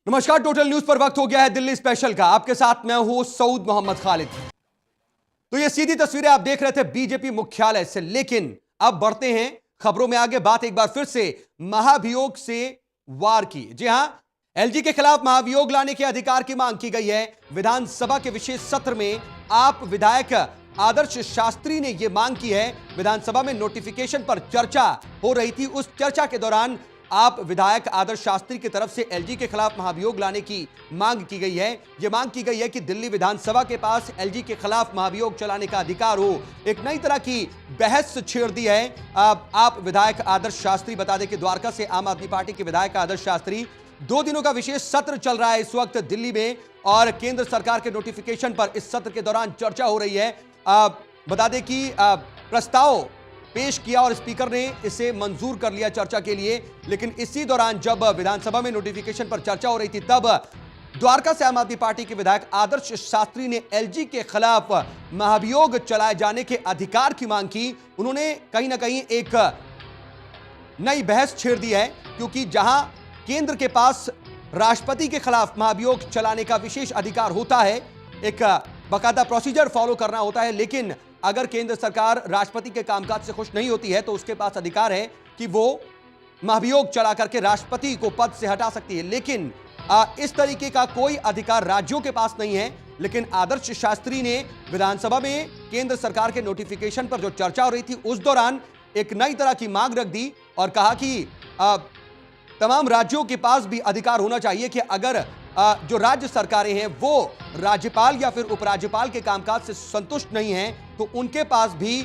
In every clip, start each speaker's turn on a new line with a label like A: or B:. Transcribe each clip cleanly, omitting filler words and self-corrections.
A: नमस्कार। Total news पर वक्त हो गया है दिल्ली स्पेशल का। आपके साथ मैं हूं सऊद मोहम्मद खालिद। तो ये सीधी तस्वीरें आप देख रहे थे बीजेपी मुख्यालय से, लेकिन अब बढ़ते हैं खबरों में आगे। बात एक बार फिर से महाभियोग से वार की। जी हां, एलजी के खिलाफ महाभियोग लाने के अधिकार की मांग की गई है। विधानसभा के विशेष सत्र में आप विधायक आदर्श शास्त्री ने यह मांग की है। विधानसभा में नोटिफिकेशन पर चर्चा हो रही थी। उस चर्चा के दौरान आप विधायक आदर्श शास्त्री की तरफ से एलजी के खिलाफ महाभियोग लाने की मांग की गई है। यह मांग की गई है कि दिल्ली विधानसभा के पास एलजी के खिलाफ महाभियोग चलाने का अधिकार हो। एक नई तरह की बहस छेड़ दी है आप विधायक आदर्श शास्त्री। बता दें कि द्वारका से आम आदमी पार्टी के विधायक आदर्श शास्त्री 2 दिनों का विशेष सत्र चल रहा है इस वक्त दिल्ली में, और केंद्र सरकार के नोटिफिकेशन पर इस सत्र के दौरान चर्चा हो रही है। बता दें कि प्रस्ताव पेश किया और स्पीकर ने इसे मंजूर कर लिया चर्चा के लिए। लेकिन इसी दौरान जब विधानसभा में नोटिफिकेशन पर चर्चा हो रही थी, तब द्वारका से आम आदमी पार्टी के विधायक आदर्श शास्त्री ने एलजी के खिलाफ महाभियोग चलाए जाने के अधिकार की मांग की। उन्होंने कहीं ना कहीं एक नई बहस छेड़ दी है, क्योंकि जहां केंद्र के पास राष्ट्रपति के खिलाफ महाभियोग चलाने का विशेष अधिकार होता है, एक बाकायदा प्रोसीजर फॉलो करना होता है, लेकिन अगर केंद्र सरकार राष्ट्रपति के कामकाज से खुश नहीं होती है तो उसके पास अधिकार है कि वो महाभियोग चला करके राष्ट्रपति को पद से हटा सकती है। लेकिन इस तरीके का कोई अधिकार राज्यों के पास नहीं है। लेकिन आदर्श शास्त्री ने विधानसभा में केंद्र सरकार के नोटिफिकेशन पर जो चर्चा हो रही थी, उस दौरान एक नई तरह की मांग रख दी और कहा कि तमाम राज्यों के पास भी अधिकार होना चाहिए कि अगर जो राज्य सरकारें हैं वो राज्यपाल या फिर उपराज्यपाल के कामकाज से संतुष्ट नहीं हैं, तो उनके पास भी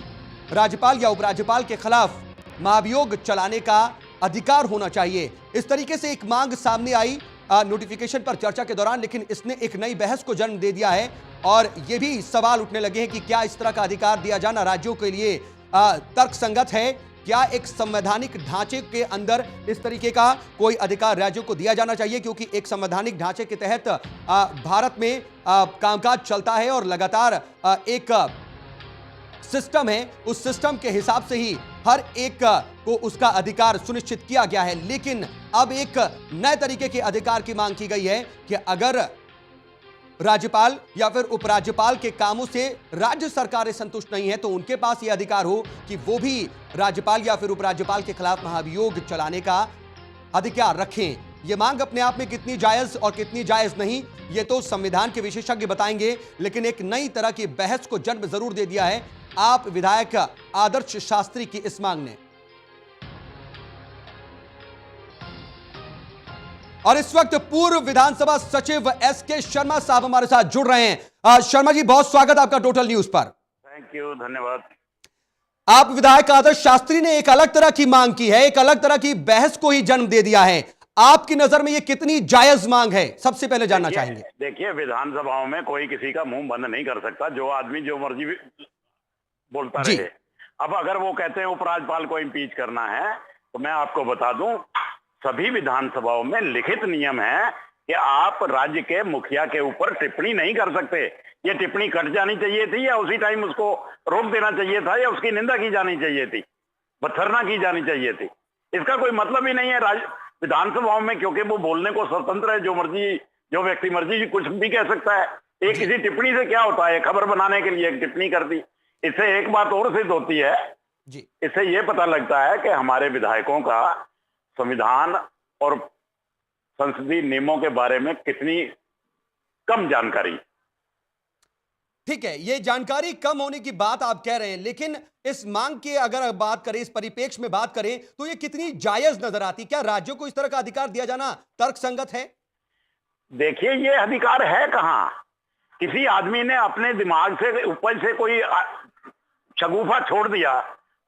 A: राज्यपाल या उपराज्यपाल के खिलाफ महाभियोग चलाने का अधिकार होना चाहिए। इस तरीके से एक मांग सामने आई नोटिफिकेशन पर चर्चा के दौरान, लेकिन इसने एक नई बहस को जन्म दे दिया है और ये भी सवाल उठने लगे हैं कि क्या इस तरह का अधिकार दिया जाना राज्यों के लिए तर्कसंगत है। क्या एक संवैधानिक ढांचे के अंदर इस तरीके का कोई अधिकार राज्यों को दिया जाना चाहिए, क्योंकि एक संवैधानिक ढांचे के तहत भारत में कामकाज चलता है और लगातार एक सिस्टम है, उस सिस्टम के हिसाब से ही हर एक को उसका अधिकार सुनिश्चित किया गया है। लेकिन अब एक नए तरीके के अधिकार की मांग की गई है कि अगर राज्यपाल या फिर उपराज्यपाल के कामों से राज्य सरकारें संतुष्ट नहीं है, तो उनके पास यह अधिकार हो कि वो भी राज्यपाल या फिर उपराज्यपाल के खिलाफ महाभियोग चलाने का अधिकार रखें। यह मांग अपने आप में कितनी जायज और कितनी जायज नहीं, ये तो संविधान के विशेषज्ञ बताएंगे। लेकिन एक नई तरह की बहस को जन्म जरूर दे दिया है आप विधायक आदर्श शास्त्री की इस मांग ने। और इस वक्त पूर्व विधानसभा सचिव एसके शर्मा साहब हमारे साथ जुड़ रहे हैं। शर्मा जी, बहुत स्वागत आपका टोटल न्यूज पर।
B: थैंक यू, धन्यवाद।
A: आप विधायक आदर्श शास्त्री ने एक अलग तरह की मांग की है, एक अलग तरह की बहस को ही जन्म दे दिया है। आपकी नजर में यह कितनी जायज मांग है, सबसे पहले जानना चाहेंगे।
B: देखिए, विधानसभाओं में कोई किसी का मुंह बंद नहीं कर सकता, जो आदमी जो मर्जी बोलता रहे। अब अगर वो कहते हैं उपराज्यपाल को इम्पीच करना है, तो मैं आपको बता दूं, सभी विधानसभाओं में लिखित नियम है कि आप राज्य के मुखिया के ऊपर टिप्पणी नहीं कर सकते। ये टिप्पणी कट जानी चाहिए थी, या उसी टाइम उसको रोक देना चाहिए था, या उसकी निंदा की जानी चाहिए थी, भत्सना की जानी चाहिए थी। इसका कोई मतलब ही नहीं है विधानसभाओं में, क्योंकि वो बोलने को स्वतंत्र है। जो मर्जी, जो व्यक्ति मर्जी कुछ भी कह सकता है। एक किसी टिप्पणी से क्या होता है, खबर बनाने के लिए एक टिप्पणी कर दी। इससे एक बात और सिद्ध होती है
A: जी।
B: इससे ये पता लगता है कि हमारे विधायकों का संविधान और संसदीय नियमों के बारे में कितनी कम जानकारी।
A: ठीक है, यह जानकारी कम होने की बात आप कह रहे हैं, लेकिन इस मांग की अगर बात करें, इस परिप्रेक्ष्य में बात करें, तो यह कितनी जायज नजर आती? क्या राज्यों को इस तरह का अधिकार दिया जाना तर्कसंगत है?
B: देखिए, ये अधिकार है कहां? किसी आदमी ने अपने दिमाग से ऊपर से कोई शगुफा छोड़ दिया,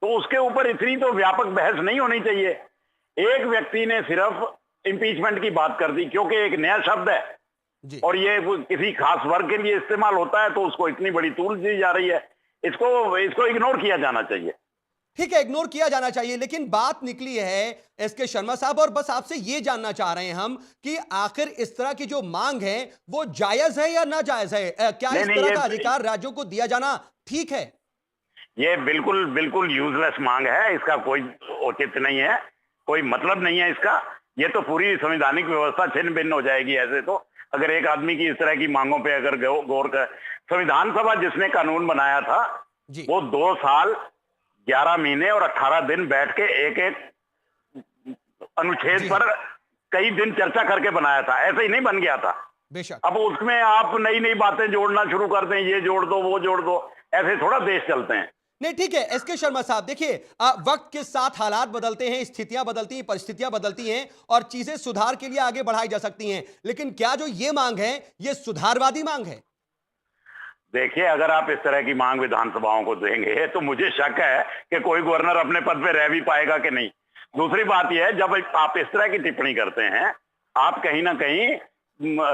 B: तो उसके ऊपर इतनी तो व्यापक बहस नहीं होनी चाहिए। एक व्यक्ति ने सिर्फ इम्पीचमेंट की बात कर दी, क्योंकि एक नया शब्द है और ये किसी खास वर्ग के लिए इस्तेमाल होता है, तो उसको इतनी बड़ी तूल दी जा रही है। इसको इग्नोर किया जाना चाहिए।
A: ठीक है, इग्नोर किया जाना चाहिए, लेकिन बात निकली है एसके शर्मा साहब, और बस आपसे ये जानना चाह रहे हैं हम कि आखिर इस तरह की जो मांग है वो जायज है या नाजायज है? क्या इस तरह का अधिकार राज्यों को दिया जाना ठीक है?
B: ये बिल्कुल बिल्कुल यूजलेस मांग है। इसका कोई औचित्य नहीं है, कोई मतलब नहीं है इसका। ये तो पूरी संवैधानिक व्यवस्था छिन्न भिन्न हो जाएगी ऐसे तो, अगर एक आदमी की इस तरह की मांगों पे अगर गौर कर। संविधान सभा जिसने कानून बनाया था
A: जी
B: वो 2 साल 11 महीने और 18 दिन बैठ के एक एक अनुच्छेद
A: जी
B: पर कई दिन चर्चा करके बनाया था, ऐसे ही नहीं बन गया था।
A: बेशक।
B: अब उसमें आप नई नई बातें जोड़ना शुरू कर दें, ये जोड़ दो वो जोड़ दो, ऐसे थोड़ा देश चलते हैं।
A: नहीं ठीक है एसके शर्मा साहब, देखिए वक्त के साथ हालात बदलते हैं, स्थितियां बदलती हैं, परिस्थितियां बदलती हैं और चीजें सुधार के लिए आगे बढ़ाई जा सकती हैं, लेकिन क्या जो ये मांग है ये सुधारवादी मांग है?
B: देखिए, अगर आप इस तरह की मांग विधानसभाओं को देंगे तो मुझे शक है कि कोई गवर्नर अपने पद पे रह भी पाएगा कि नहीं। दूसरी बात यह है, जब आप इस तरह की टिप्पणी करते हैं, आप कहीं ना कहीं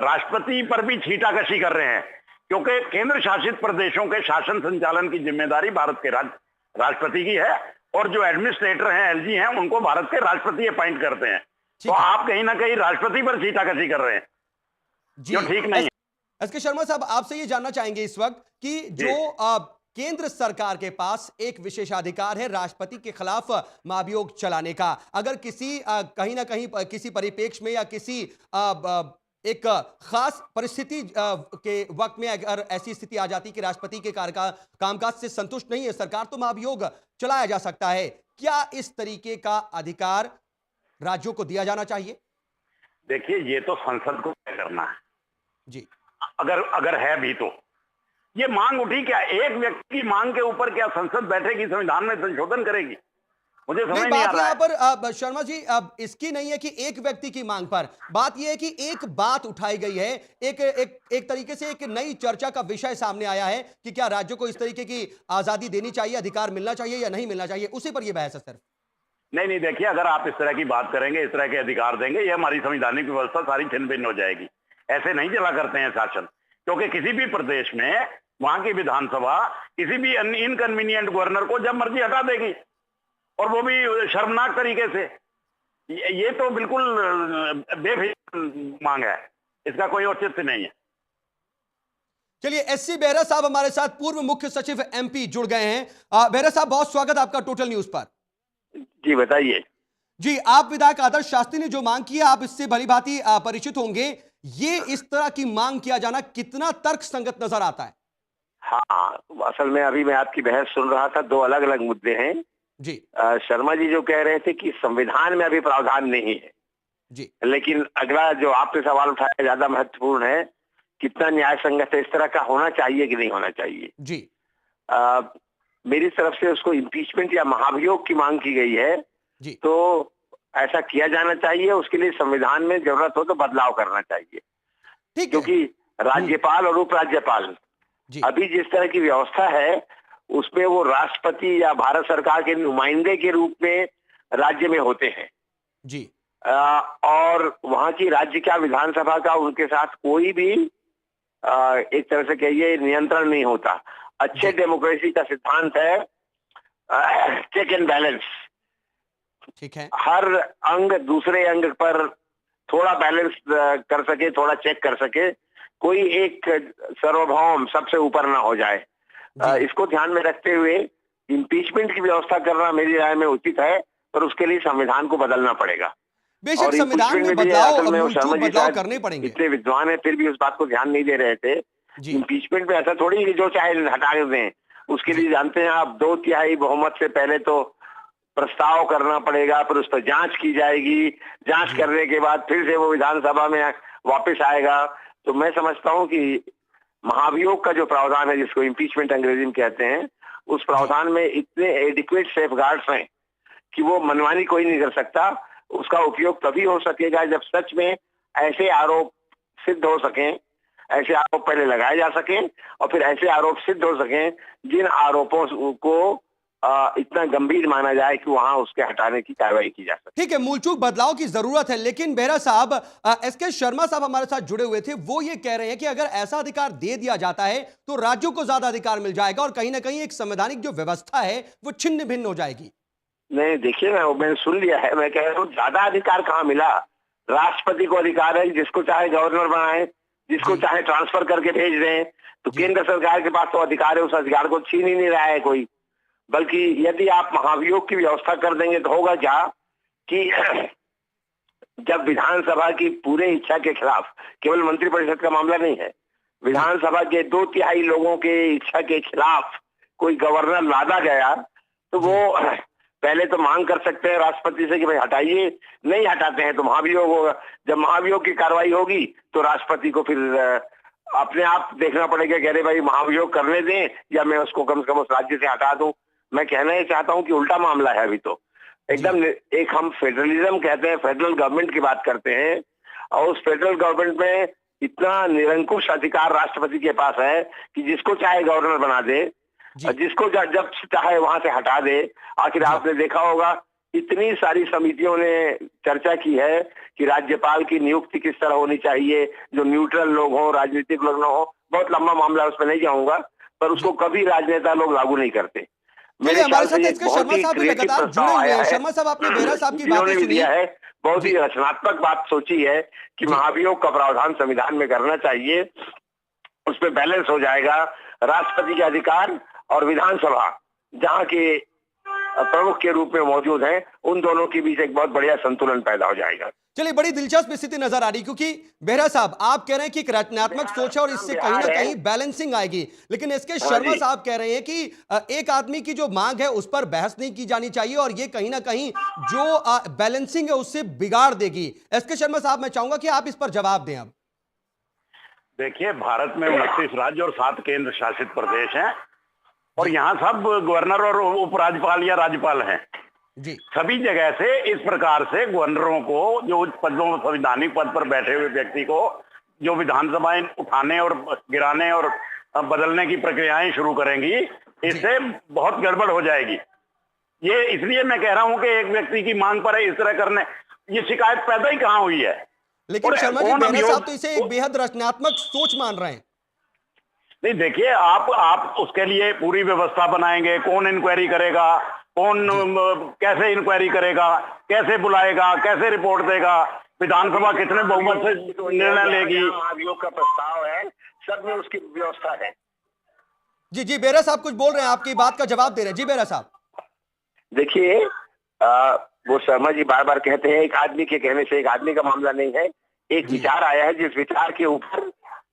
B: राष्ट्रपति पर भी छींटाकशी कर रहे हैं, क्योंकि केंद्र शासित प्रदेशों के शासन संचालन की जिम्मेदारी भारत के राष्ट्रपति की है और जो एडमिनिस्ट्रेटर हैं, एलजी हैं, उनको भारत के राष्ट्रपति अपॉइंट करते हैं। तो आप कहीं ना कहीं राष्ट्रपति पर छींटाकशी कर रहे हैं, जो ठीक नहीं है।
A: एसके शर्मा साहब, आपसे ये जानना चाहेंगे इस वक्त कि जो केंद्र सरकार के पास एक विशेषाधिकार है राष्ट्रपति के खिलाफ महाभियोग चलाने का, अगर किसी कहीं ना कहीं किसी परिप्रेक्ष्य में या किसी एक खास परिस्थिति के वक्त में अगर ऐसी स्थिति आ जाती कि राष्ट्रपति के कामकाज से संतुष्ट नहीं है सरकार, तो महाभियोग चलाया जा सकता है। क्या इस तरीके का अधिकार राज्यों को दिया जाना चाहिए?
B: देखिए, ये तो संसद को तय करना है
A: जी।
B: अगर है भी तो ये मांग उठी, क्या एक व्यक्ति की मांग के ऊपर क्या संसद बैठेगी, संविधान में संशोधन करेगी? मुझे समझ नहीं आ रहा है।
A: यहाँ पर शर्मा जी अब इसकी नहीं है कि एक व्यक्ति की मांग पर, बात यह है कि एक बात उठाई गई है, एक तरीके से एक नई चर्चा का विषय सामने आया है कि क्या राज्यों को इस तरीके की आजादी देनी चाहिए, अधिकार मिलना चाहिए या नहीं मिलना चाहिए, उसी पर यह बहस है सिर्फ।
B: नहीं, देखिए, अगर आप इस तरह की बात करेंगे, इस तरह के अधिकार देंगे, ये हमारी संवैधानिक व्यवस्था सारी छिन्न भिन्न हो जाएगी। ऐसे नहीं चला करते हैं शासन, क्योंकि किसी भी प्रदेश में वहां की विधानसभा किसी भी इनकन्वीनियंट गवर्नर को जब मर्जी हटा देगी, और वो भी शर्मनाक तरीके से। ये तो बिल्कुल बेफिक्र मांग है, इसका कोई औचित्य नहीं है।
A: चलिए, एससी बेहरा साहब हमारे साथ पूर्व मुख्य सचिव एमपी जुड़ गए हैं। बेहरा साहब, बहुत स्वागत आपका टोटल न्यूज पर।
B: जी बताइए।
A: जी, आप विधायक आदर्श शास्त्री ने जो मांग की है, आप इससे भली भांति परिचित होंगे। ये इस तरह की मांग किया जाना कितना तर्कसंगत नजर आता है?
C: हाँ, असल में अभी मैं आपकी बहस सुन रहा था, 2 अलग अलग मुद्दे हैं
A: जी।
C: शर्मा जी जो कह रहे थे कि संविधान में अभी प्रावधान नहीं है
A: जी,
C: लेकिन अगला जो आपने सवाल उठाया ज्यादा महत्वपूर्ण है, कितना न्याय संगत है, इस तरह का होना चाहिए कि नहीं होना चाहिए
A: जी।
C: मेरी तरफ से उसको इम्पीचमेंट या महाभियोग की मांग की गई है
A: जी।
C: तो ऐसा किया जाना चाहिए, उसके लिए संविधान में जरूरत हो तो बदलाव करना चाहिए,
A: ठीक,
C: क्योंकि राज्यपाल और उपराज्यपाल अभी जिस तरह की व्यवस्था है उसमें वो राष्ट्रपति या भारत सरकार के नुमाइंदे के रूप में राज्य में होते हैं
A: जी।
C: और वहां की राज्य का विधानसभा का उनके साथ कोई भी एक तरह से कहिए नियंत्रण नहीं होता। अच्छे डेमोक्रेसी का सिद्धांत है चेक एंड बैलेंस,
A: ठीक है,
C: हर अंग दूसरे अंग पर थोड़ा बैलेंस कर सके, थोड़ा चेक कर सके, कोई एक सार्वभौम सबसे ऊपर ना हो जाए। इसको ध्यान में रखते हुए इम्पीचमेंट की व्यवस्था करना मेरी राय में उचित है, पर उसके लिए संविधान को बदलना पड़ेगा।
A: बेशक संविधान में बदलाव करने पड़ेंगे।
C: इतने विद्वान है फिर भी उस बात को ध्यान नहीं दे रहे थे। इम्पीचमेंट में ऐसा थोड़ी कि जो चाहे हटा दें, उसके लिए जानते हैं आप 2/3 बहुमत से पहले तो प्रस्ताव करना पड़ेगा, फिर उस पर जांच की जाएगी, जांच करने के बाद फिर से वो विधानसभा में वापस आएगा। तो मैं समझता हूँ कि महाभियोग का जो प्रावधान है, जिसको इम्पीचमेंट अंग्रेजी में कहते हैं, उस प्रावधान में इतने एडिक्वेट सेफगार्ड्स हैं कि वो मनमानी कोई नहीं कर सकता। उसका उपयोग तभी हो सकेगा जब सच में ऐसे आरोप सिद्ध हो सकें, ऐसे आरोप पहले लगाए जा सकें और फिर ऐसे आरोप सिद्ध हो सकें जिन आरोपों को इतना गंभीर माना जाए कि वहां उसके हटाने की कार्रवाई की जा सके।
A: ठीक है, मूलचूक बदलाव की जरूरत है, लेकिन बेहरा साहब, एसके शर्मा साहब हमारे साथ जुड़े हुए थे, वो ये कह रहे हैं कि अगर ऐसा अधिकार दे दिया जाता है तो राज्यों को ज्यादा अधिकार मिल जाएगा और कहीं ना कहीं एक संवैधानिक जो व्यवस्था है वो छिन्न भिन्न हो जाएगी।
C: नहीं, देखिए, मैंने सुन लिया है, मैं कह रहा हूँ ज्यादा अधिकार कहाँ मिला। राष्ट्रपति को अधिकार है, जिसको चाहे गवर्नर बनाए, जिसको चाहे ट्रांसफर करके भेज दें। तो केंद्र सरकार के पास तो अधिकार है, उस अधिकार को छीन ही नहीं रहा है कोई। बल्कि यदि आप महाभियोग की व्यवस्था कर देंगे तो होगा क्या कि जब विधानसभा की पूरे इच्छा के खिलाफ, केवल मंत्रिपरिषद का मामला नहीं है, विधानसभा के 2/3 लोगों के इच्छा के खिलाफ कोई गवर्नर लादा गया, तो वो पहले तो मांग कर सकते हैं राष्ट्रपति से कि भाई हटाइए, नहीं हटाते हैं तो महाभियोग होगा। जब महाभियोग की कार्रवाई होगी तो राष्ट्रपति को फिर अपने आप देखना पड़ेगा कि अरे भाई महाभियोग करने दें या मैं उसको कम से कम उस राज्य से हटा दूं। मैं कहना ये चाहता हूं कि उल्टा मामला है अभी तो एकदम। एक हम फेडरलिज्म कहते हैं, फेडरल गवर्नमेंट की बात करते हैं, और उस फेडरल गवर्नमेंट में इतना निरंकुश अधिकार राष्ट्रपति के पास है कि जिसको चाहे गवर्नर बना दे, जिसको जब चाहे वहां से हटा दे। आखिर आपने देखा होगा इतनी सारी समितियों ने चर्चा की है कि राज्यपाल की नियुक्ति किस तरह होनी चाहिए, जो न्यूट्रल लोग हों, राजनीतिक लोग न हो। बहुत लंबा मामला, उस पर नहीं जाऊंगा, पर उसको कभी राजनेता लोग लागू नहीं करते।
A: मेरे हमारे साथ इसके शर्मा साहब भी लगातार जुड़े हुए हैं। शर्मा साहब, आपने बेहरा साहब की बात सुनी
C: है, बहुत ही रचनात्मक बात सोची है कि महाभियोग का प्रावधान संविधान में करना चाहिए। उसमें बैलेंस हो जाएगा राष्ट्रपति के अधिकार और विधानसभा जहां के प्रमुख के रूप में मौजूद हैं, उन दोनों के बीच एक बहुत बढ़िया संतुलन पैदा हो जाएगा।
A: चलिए, बड़ी दिलचस्प स्थिति नजर आ रही, क्योंकि बेहरा साहब आप कह रहे हैं कि एक रचनात्मक सोच है और इससे कहीं ना कहीं बैलेंसिंग आएगी, लेकिन इसके शर्मा साहब कह रहे हैं कि एक आदमी की जो मांग है उस पर बहस नहीं की जानी चाहिए और ये कहीं ना कहीं जो बैलेंसिंग है उससे बिगाड़ देगी। इसके शर्मा साहब, मैं चाहूंगा कि आप इस पर जवाब दें। अब
B: देखिए, भारत में 29 राज्य और 7 केंद्र शासित प्रदेश हैं और यहाँ सब गवर्नर और उपराज्यपाल या राज्यपाल हैं
A: जी।
B: सभी जगह से इस प्रकार से गवर्नरों को, जो पदों संवैधानिक पद पर बैठे हुए व्यक्ति को, जो विधानसभाएं उठाने और गिराने और बदलने की प्रक्रियाएं शुरू करेंगी, इससे बहुत गड़बड़ हो जाएगी। ये इसलिए मैं कह रहा हूं कि एक व्यक्ति की मांग पर इस तरह करने, ये शिकायत पैदा ही कहां हुई है।
A: लेकिन शर्मा जी, बेहरा साहब तो इसे एक बेहद रचनात्मक सोच मान रहे हैं।
B: नहीं, देखिए, आप उसके लिए पूरी व्यवस्था बनाएंगे, कौन इंक्वायरी करेगा, कौन कैसे इंक्वायरी करेगा, कैसे बुलाएगा, कैसे रिपोर्ट देगा, विधानसभा कितने बहुमत से निर्णय लेगी,
C: महाभियोग का प्रस्ताव है, सब में उसकी व्यवस्था है।
A: जी जी, बेहरा साहब कुछ बोल रहे हैं, आपकी बात का जवाब दे रहे हैं। जी बेहरा साहब,
C: देखिए, वो शर्मा जी बार बार कहते हैं एक आदमी के कहने से एक आदमी का मामला नहीं है, एक विचार आया है, जिस विचार के ऊपर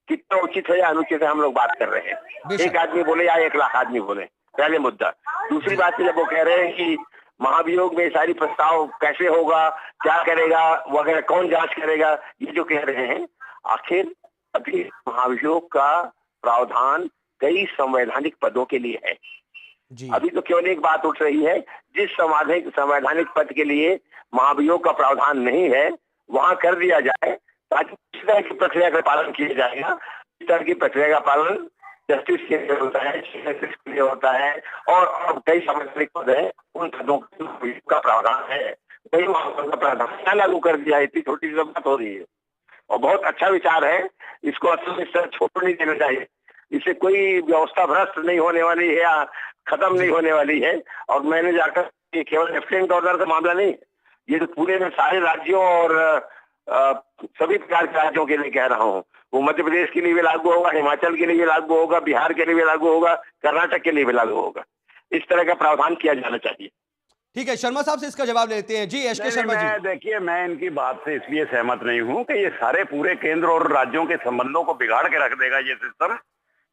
C: कितना उचित है या अनुचित है हम लोग बात कर रहे हैं। एक आदमी बोले या 1 लाख आदमी बोले, पहले मुद्दा। दूसरी बात है, जब वो कह रहे हैं कि महाभियोग में सारी प्रस्ताव कैसे होगा, क्या करेगा वगैरह, कौन जांच करेगा, ये जो कह रहे हैं, आखिर अभी महाभियोग का प्रावधान कई संवैधानिक पदों के लिए है जी। अभी तो केवल एक बात उठ रही है, जिस संवैधानिक पद के लिए महाभियोग का प्रावधान नहीं है वहां कर दिया जाए, ताकि इस तरह की प्रक्रिया का पालन किया जाएगा। इस तरह की प्रक्रिया का पालन जस्टिस के लिए होता है, चीफ जस्टिस के लिए होता है, और कई संवैधानिक पद है, उन पदों का प्रावधान है, कई का प्रावधान लागू कर दिया है। इतनी छोटी सी बात हो रही है और बहुत अच्छा विचार है, इसको असल में छोड़ नहीं देना चाहिए। इससे कोई व्यवस्था भ्रष्ट नहीं होने वाली है या खत्म नहीं होने वाली है। और मैंने जाकर केवल लेफ्टिनेंट गवर्नर का मामला नहीं, ये तो पूरे में सारे राज्यों और सभी प्रकार के राज्यों के लिए कह रहा हूँ। वो मध्य प्रदेश के लिए भी लागू होगा, हिमाचल के लिए भी लागू होगा, बिहार के लिए भी लागू होगा, कर्नाटक के लिए भी लागू होगा। इस तरह का प्रावधान किया जाना चाहिए।
A: ठीक है, शर्मा साहब से इसका जवाब लेते हैं। जी एसके शर्मा जी।
B: देखिए, मैं इनकी बात से इसलिए सहमत नहीं हूं कि ये सारे पूरे केंद्र और राज्यों के संबंधों को बिगाड़ के रख देगा ये सिस्टम,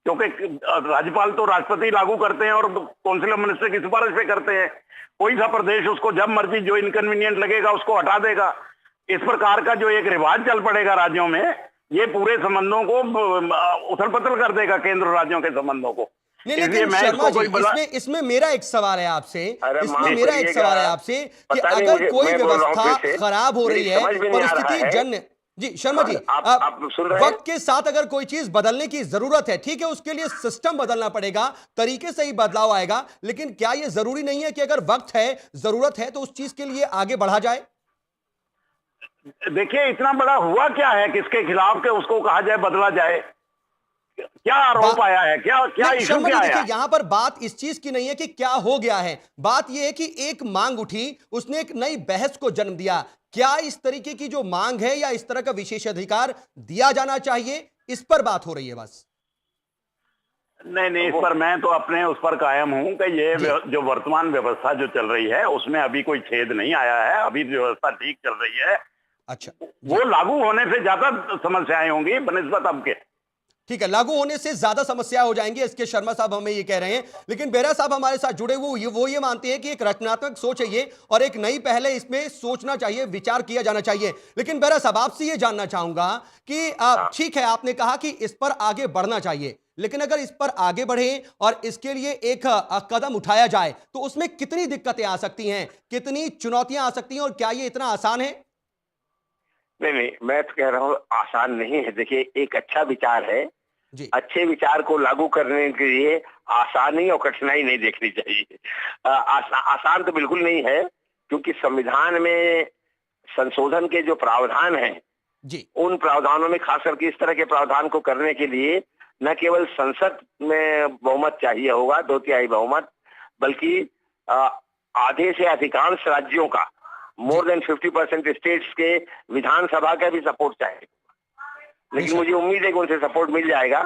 B: क्योंकि राज्यपाल तो राष्ट्रपति लागू करते हैं और काउंसिल ऑफ मिनिस्टर की सिफारिश पे करते हैं। कोई सा प्रदेश उसको जब मर्जी जो इनकन्वीनियंट लगेगा उसको हटा देगा। इस प्रकार का जो एक रिवाज चल पड़ेगा राज्यों में, ये पूरे संबंधों को उथल पुथल कर देगा, केंद्र और राज्यों के संबंधों को।
A: लेकिन शर्मा जी, इसमें मेरा एक सवाल है आपसे, कि अगर कोई व्यवस्था खराब हो रही है, परिस्थिति जन्य, जी शर्मा जी,
C: आप सुन रहे हैं?
A: वक्त के साथ अगर कोई चीज बदलने की जरूरत है, ठीक है, उसके लिए सिस्टम बदलना पड़ेगा, तरीके से ही बदलाव आएगा, लेकिन क्या यह जरूरी नहीं है कि अगर वक्त है, जरूरत है, तो उस चीज के लिए आगे बढ़ा जाए?
B: देखिए, इतना बड़ा हुआ क्या है किसके खिलाफ के उसको कहा जाए बदला जाए? क्या आरोप आया है, क्या इशू क्या आया?
A: यहां पर बात इस चीज की नहीं है कि क्या हो गया है, बात यह है कि एक मांग उठी, उसने एक नई बहस को जन्म दिया। क्या इस तरीके की जो मांग है या इस तरह का विशेषाधिकार दिया जाना चाहिए, इस पर बात हो रही है बस।
B: नहीं, इस पर मैं तो अपने उस पर कायम हूं कि ये जो वर्तमान व्यवस्था जो चल रही है उसमें अभी कोई छेद नहीं आया है, अभी व्यवस्था ठीक चल रही है।
A: अच्छा,
B: वो लागू होने से ज्यादा समस्याएं होंगी बनिस्बत अब के।
A: ठीक है, लागू होने से ज्यादा समस्या हो जाएंगी, इसके शर्मा साहब हमें ये कह रहे हैं। लेकिन बेरा साहब हमारे साथ जुड़े हुए वो ये मानते हैं कि एक रचनात्मक सोच है ये, और एक नई पहले इसमें सोचना चाहिए, विचार किया जाना चाहिए। लेकिन बेरा साहब, आपसे ये जानना चाहूंगा कि ठीक है, आपने कहा कि इस पर आगे बढ़ना चाहिए, लेकिन अगर इस पर आगे बढ़े और इसके लिए एक कदम उठाया जाए तो उसमें कितनी दिक्कतें आ सकती हैं, कितनी चुनौतियां आ सकती हैं, और क्या ये इतना आसान है?
C: नहीं नहीं, मैं तो कह रहा हूँ आसान नहीं है। देखिए, एक अच्छा विचार है,
A: जी
C: अच्छे विचार को लागू करने के लिए आसानी और कठिनाई नहीं देखनी चाहिए। आसान तो बिल्कुल नहीं है, क्योंकि संविधान में संशोधन के जो प्रावधान हैं,
A: जी
C: उन प्रावधानों में खास करके इस तरह के प्रावधान को करने के लिए न केवल संसद में बहुमत चाहिए होगा, 2/3 बहुमत, बल्कि आधे से अधिकांश राज्यों का, मोर देन 50% स्टेट्स के विधानसभा का भी सपोर्ट चाहिए। लेकिन मुझे उम्मीद है कि उनसे सपोर्ट मिल जाएगा।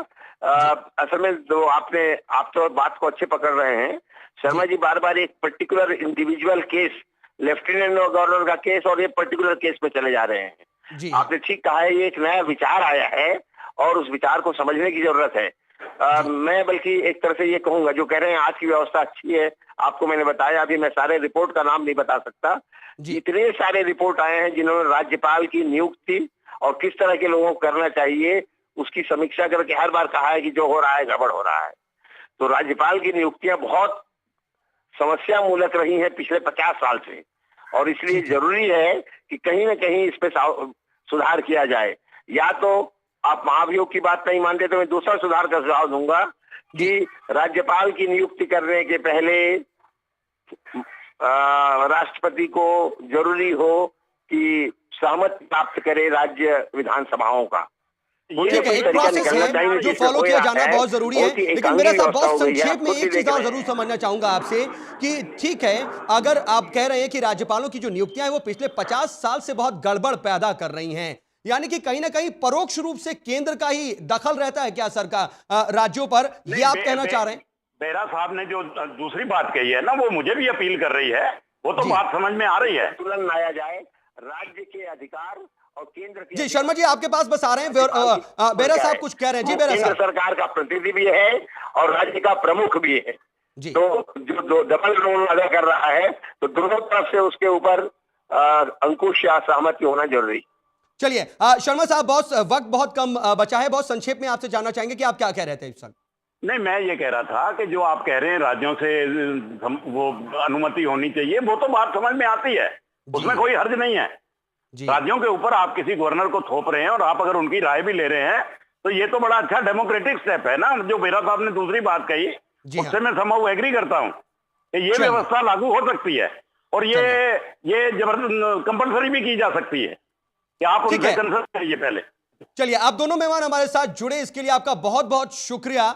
C: असल में आप तो बात को अच्छे पकड़ रहे हैं शर्मा जी। बार बार एक particular individual case, lieutenant governor का केस और एक पर्टिकुलर केस में चले जा रहे हैं। आपने ठीक कहा है, ये एक नया विचार आया है और उस विचार को समझने की जरूरत है। मैं बल्कि एक तरह से ये कहूंगा, जो कह रहे हैं आज की व्यवस्था अच्छी है, आपको मैंने बताया, अभी मैं सारे रिपोर्ट का नाम नहीं बता सकता। इतने सारे रिपोर्ट आए हैं जिन्होंने राज्यपाल की नियुक्ति और किस तरह के लोगों को करना चाहिए उसकी समीक्षा करके हर बार कहा है कि जो हो रहा है गड़बड़ हो रहा है। तो राज्यपाल की नियुक्तियां बहुत समस्या मूलक रही हैं पिछले 50 साल से, और इसलिए जरूरी है कि कहीं ना कहीं इस पे सुधार किया जाए। या तो आप महाभियोग की बात नहीं मानते तो मैं दूसरा सुधार का सुझाव दूंगा कि राज्यपाल की नियुक्ति करने के पहले राष्ट्रपति को जरूरी हो कि सहमति प्राप्त करे राज्य विधानसभाओं का।
A: ठीक है, एक प्रोसेस है जो फॉलो किया जाना बहुत जरूरी है। लेकिन मेरा साहब, बहुत संक्षेप में एक चीज और जरूर समझना चाहूंगा आपसे कि ठीक है, अगर आप कह रहे हैं कि राज्यपालों की जो नियुक्तियां हैं वो पिछले 50 साल से बहुत गड़बड़ पैदा कर रही हैं, यानी कि कहीं ना कहीं परोक्ष रूप से केंद्र का ही दखल रहता है क्या सरकार राज्यों पर, ये आप कहना चाह रहे हैं?
B: बेरा साहब ने जो दूसरी बात कही है ना, वो मुझे भी अपील कर रही है, वो तो बात समझ में आ रही है। तुरंत लाया जाए राज्य के अधिकार और केंद्र के।
A: जी शर्मा जी, आपके पास बस आ रहे हैं, बेरा साहब कुछ कह रहे हैं। जी बेरा साहब,
C: सरकार का प्रतिनिधि भी है और राज्य का प्रमुख भी है जी। तो जो डबल रोल अदा कर रहा है, तो दोनों तरफ से उसके ऊपर अंकुश या सहमति होना जरूरी।
A: चलिए शर्मा साहब, वक्त बहुत कम बचा है, बहुत संक्षेप में आपसे जानना चाहेंगे कि आप क्या कह रहे थे इस वक्त?
B: नहीं, मैं ये कह रहा था कि जो आप कह रहे हैं राज्यों से वो अनुमति होनी चाहिए, वो तो बात समझ में आती है, उसमें कोई हर्ज नहीं है। राज्यों के ऊपर आप किसी गवर्नर को थोप रहे हैं और आप अगर उनकी राय भी ले रहे हैं तो ये तो बड़ा अच्छा डेमोक्रेटिक स्टेप है ना। जो बेरा साहब ने दूसरी बात कही उससे मैं समहाउ एग्री करता हूं कि ये व्यवस्था लागू हो सकती है और ये जबरदस्त कंपलसरी भी की जा सकती है कि आप उनसे कंसल्ट करिए पहले।
A: चलिए, आप दोनों मेहमान हमारे साथ जुड़े, इसके लिए आपका बहुत बहुत शुक्रिया।